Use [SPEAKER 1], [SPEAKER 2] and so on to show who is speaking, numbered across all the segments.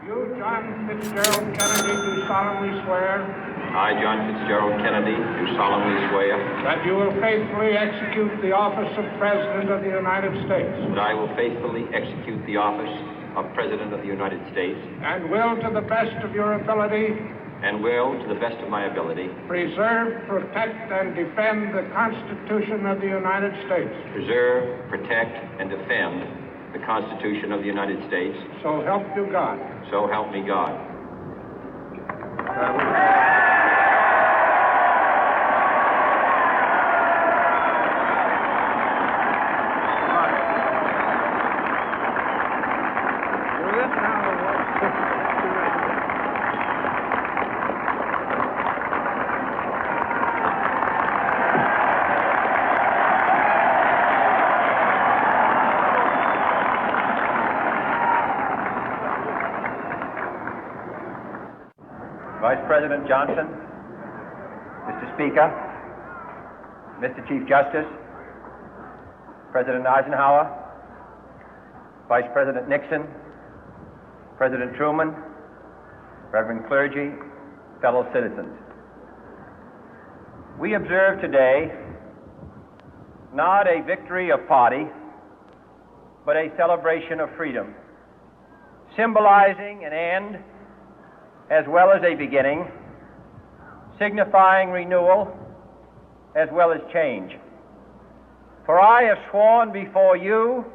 [SPEAKER 1] You, John Fitzgerald Kennedy, do solemnly swear.
[SPEAKER 2] I, John Fitzgerald Kennedy, do solemnly swear.
[SPEAKER 1] That you will faithfully execute the office of President of the United States.
[SPEAKER 2] That I will faithfully execute the office of President of the United States.
[SPEAKER 1] And will, to the best of your ability.
[SPEAKER 2] And will, to the best of my ability.
[SPEAKER 1] Preserve, protect, and defend the Constitution of the United States.
[SPEAKER 2] Preserve, protect, and defend the Constitution of the United States.
[SPEAKER 1] So help you God.
[SPEAKER 2] So help me God.
[SPEAKER 3] Vice President Johnson, Mr. Speaker, Mr. Chief Justice, President Eisenhower, Vice President Nixon, President Truman, Reverend clergy, fellow citizens. We observe today not a victory of party, but a celebration of freedom, symbolizing an end as well as a beginning, signifying renewal as well as change. For I have sworn before you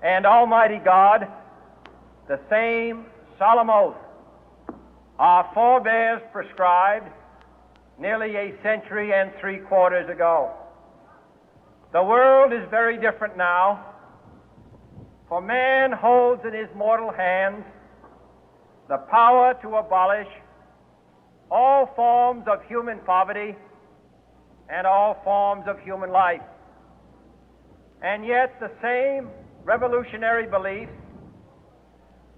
[SPEAKER 3] and Almighty God the same solemn oath our forebears prescribed nearly a century and 3/4 ago. The world is very different now, for man holds in his mortal hands the power to abolish all forms of human poverty and all forms of human life. And yet the same revolutionary beliefs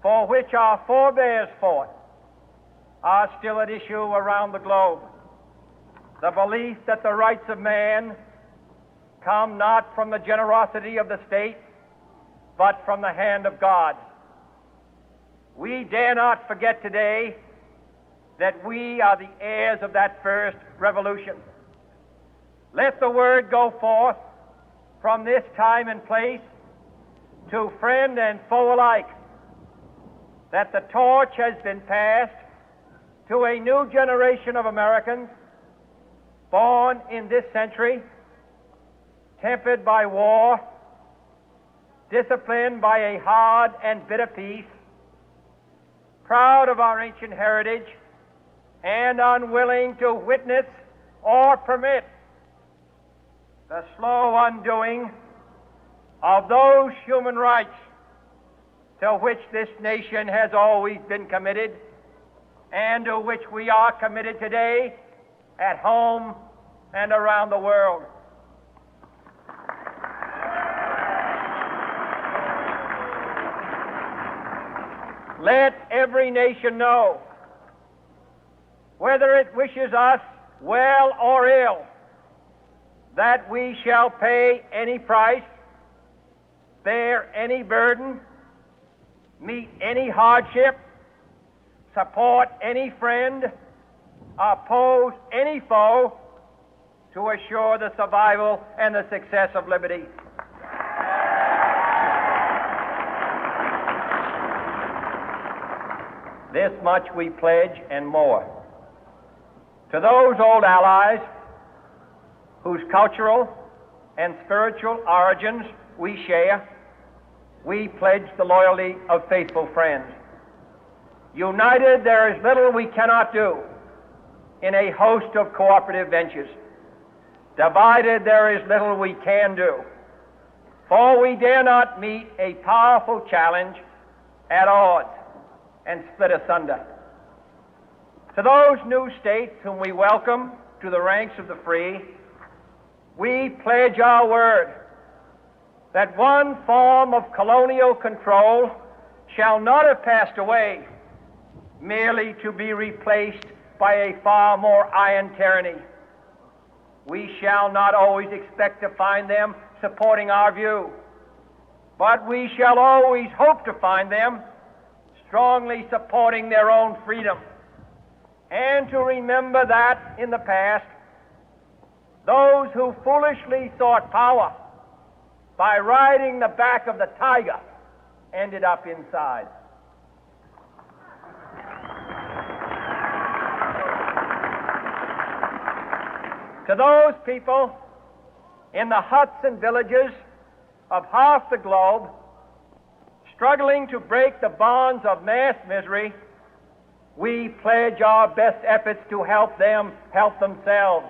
[SPEAKER 3] for which our forebears fought are still at issue around the globe. The belief that the rights of man come not from the generosity of the state, but from the hand of God. We dare not forget today that we are the heirs of that first revolution. Let the word go forth from this time and place to friend and foe alike that the torch has been passed to a new generation of Americans born in this century, tempered by war, disciplined by a hard and bitter peace, proud of our ancient heritage, and unwilling to witness or permit the slow undoing of those human rights to which this nation has always been committed and to which we are committed today at home and around the world. Let every nation know, whether it wishes us well or ill, that we shall pay any price, bear any burden, meet any hardship, support any friend, oppose any foe to assure the survival and the success of liberty. This much we pledge and more. To those old allies whose cultural and spiritual origins we share, we pledge the loyalty of faithful friends. United, there is little we cannot do in a host of cooperative ventures. Divided, there is little we can do, for we dare not meet a powerful challenge at odds and split asunder. To those new states whom we welcome to the ranks of the free, we pledge our word that one form of colonial control shall not have passed away, merely to be replaced by a far more iron tyranny. We shall not always expect to find them supporting our view, but we shall always hope to find them strongly supporting their own freedom, and to remember that in the past, those who foolishly sought power by riding the back of the tiger ended up inside. To those people in the huts and villages of half the globe struggling to break the bonds of mass misery, we pledge our best efforts to help them help themselves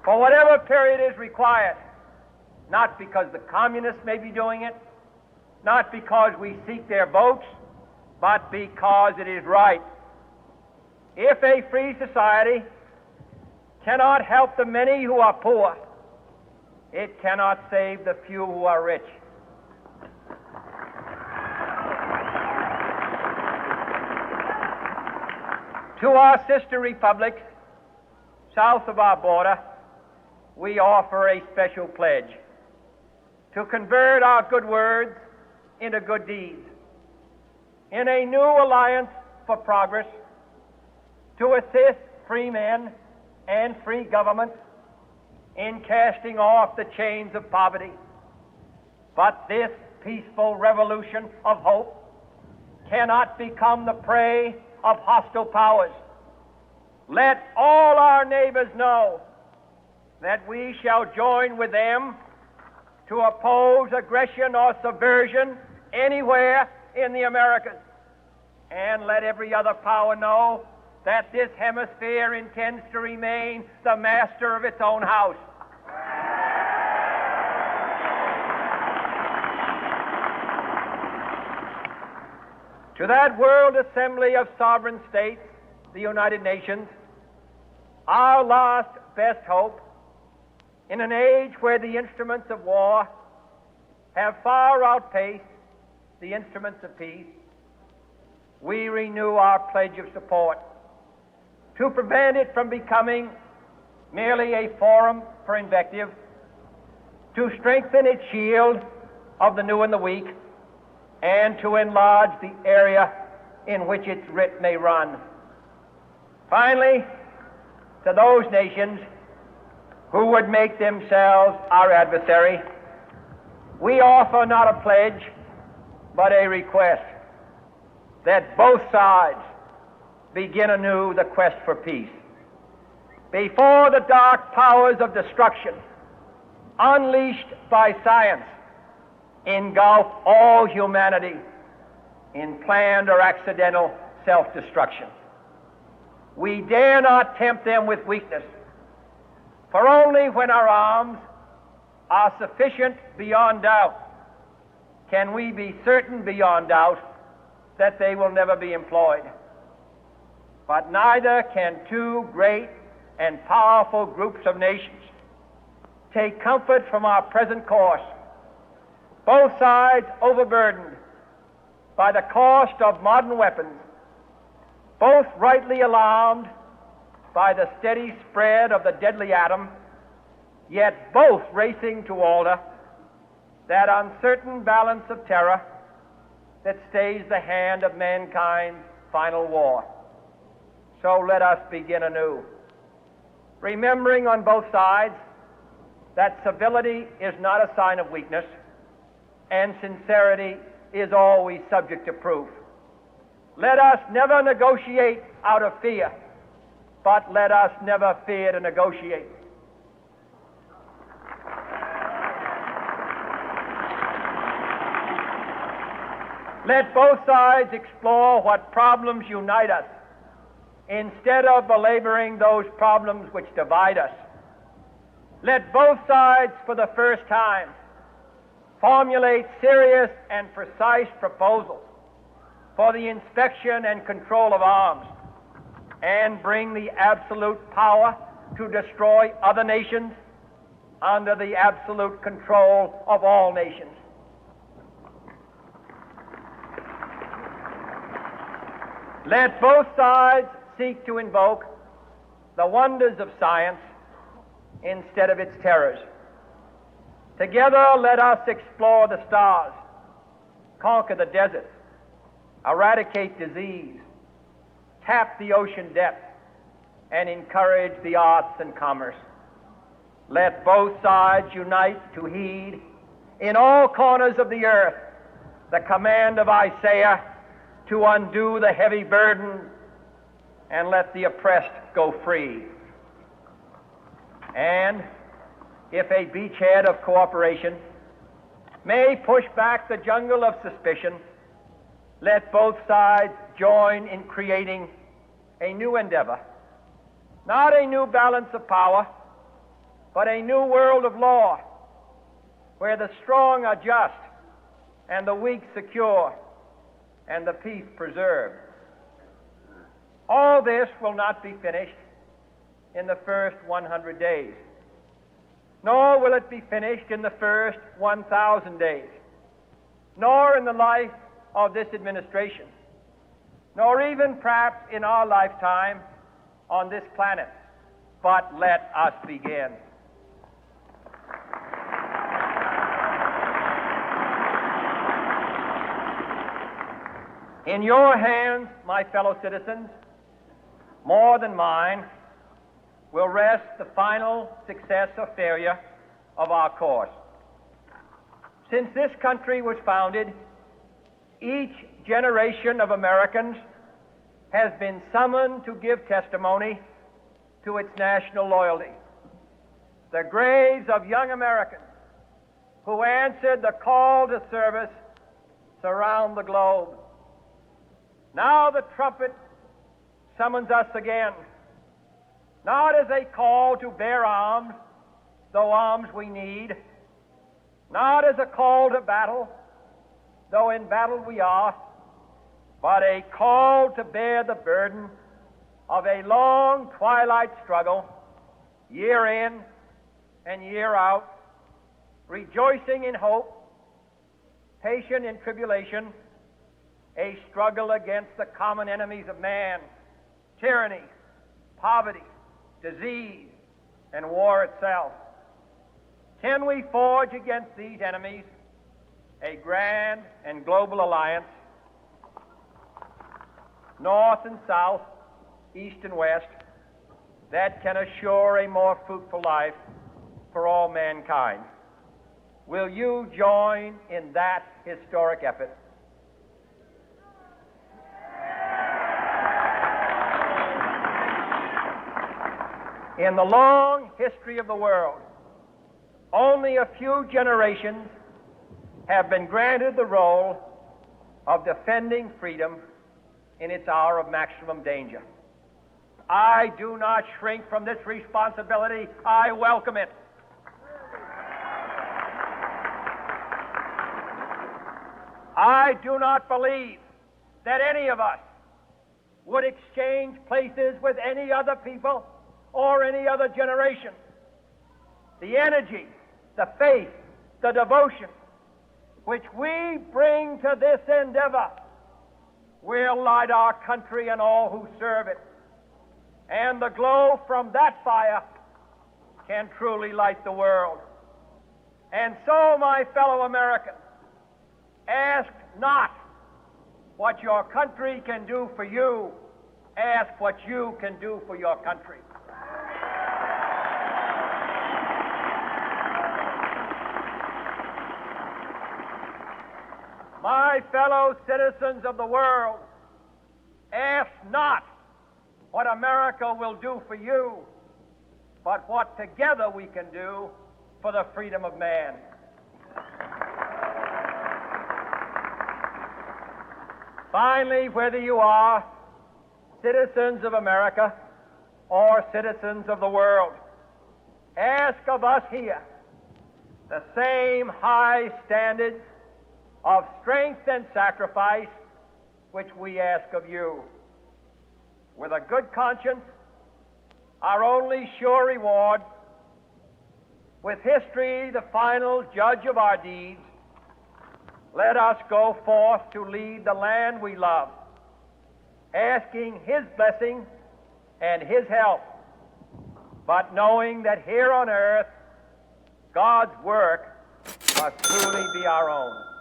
[SPEAKER 3] for whatever period is required, not because the communists may be doing it, not because we seek their votes, but because it is right. If a free society cannot help the many who are poor, it cannot save the few who are rich. To our sister republics south of our border, we offer a special pledge to convert our good words into good deeds, in a new alliance for progress, to assist free men and free governments in casting off the chains of poverty. But this peaceful revolution of hope cannot become the prey of hostile powers. Let all our neighbors know that we shall join with them to oppose aggression or subversion anywhere in the Americas. And let every other power know that this hemisphere intends to remain the master of its own house. To that World Assembly of Sovereign States, the United Nations, our last best hope, in an age where the instruments of war have far outpaced the instruments of peace, we renew our pledge of support to prevent it from becoming merely a forum for invective, to strengthen its shield of the new and the weak, and to enlarge the area in which its writ may run. Finally, to those nations who would make themselves our adversary, we offer not a pledge, but a request that both sides begin anew the quest for peace. Before the dark powers of destruction, unleashed by science, engulf all humanity in planned or accidental self-destruction, we dare not tempt them with weakness, for only when our arms are sufficient beyond doubt can we be certain beyond doubt that they will never be employed. But neither can two great and powerful groups of nations take comfort from our present course, both sides overburdened by the cost of modern weapons, both rightly alarmed by the steady spread of the deadly atom, yet both racing to alter that uncertain balance of terror that stays the hand of mankind's final war. So let us begin anew, remembering on both sides that civility is not a sign of weakness, and sincerity is always subject to proof. Let us never negotiate out of fear, but let us never fear to negotiate. Let both sides explore what problems unite us, instead of belaboring those problems which divide us. Let both sides, for the first time, formulate serious and precise proposals for the inspection and control of arms, and bring the absolute power to destroy other nations under the absolute control of all nations. Let both sides seek to invoke the wonders of science instead of its terrors. Together, let us explore the stars, conquer the deserts, eradicate disease, tap the ocean depth, and encourage the arts and commerce. Let both sides unite to heed in all corners of the earth the command of Isaiah to undo the heavy burden and let the oppressed go free. And if a beachhead of cooperation may push back the jungle of suspicion, let both sides join in creating a new endeavor, not a new balance of power, but a new world of law, where the strong are just and the weak secure and the peace preserved. All this will not be finished in the first 100 days, nor will it be finished in the first 1,000 days, nor in the life of this administration, nor even perhaps in our lifetime on this planet. But let us begin. In your hands, my fellow citizens, more than mine, will rest the final success or failure of our course. Since this country was founded, each generation of Americans has been summoned to give testimony to its national loyalty. The graves of young Americans who answered the call to service surround the globe. Now the trumpet summons us again, not as a call to bear arms, though arms we need, not as a call to battle, though in battle we are, but a call to bear the burden of a long twilight struggle, year in and year out, rejoicing in hope, patient in tribulation, a struggle against the common enemies of man, tyranny, poverty, disease, and war itself. Can we forge against these enemies a grand and global alliance, north and south, east and west, that can assure a more fruitful life for all mankind? Will you join in that historic effort? In the long history of the world, only a few generations have been granted the role of defending freedom in its hour of maximum danger. I do not shrink from this responsibility. I welcome it. I do not believe that any of us would exchange places with any other people or any other generation. The energy, the faith, the devotion which we bring to this endeavor will light our country and all who serve it. And the glow from that fire can truly light the world. And so, my fellow Americans, ask not what your country can do for you. Ask what you can do for your country. My fellow citizens of the world, ask not what America will do for you, but what together we can do for the freedom of man. Finally, whether you are citizens of America or citizens of the world, ask of us here the same high standards of strength and sacrifice which we ask of you. With a good conscience, our only sure reward, with history the final judge of our deeds, let us go forth to lead the land we love, asking His blessing and His help, but knowing that here on earth God's work must truly be our own.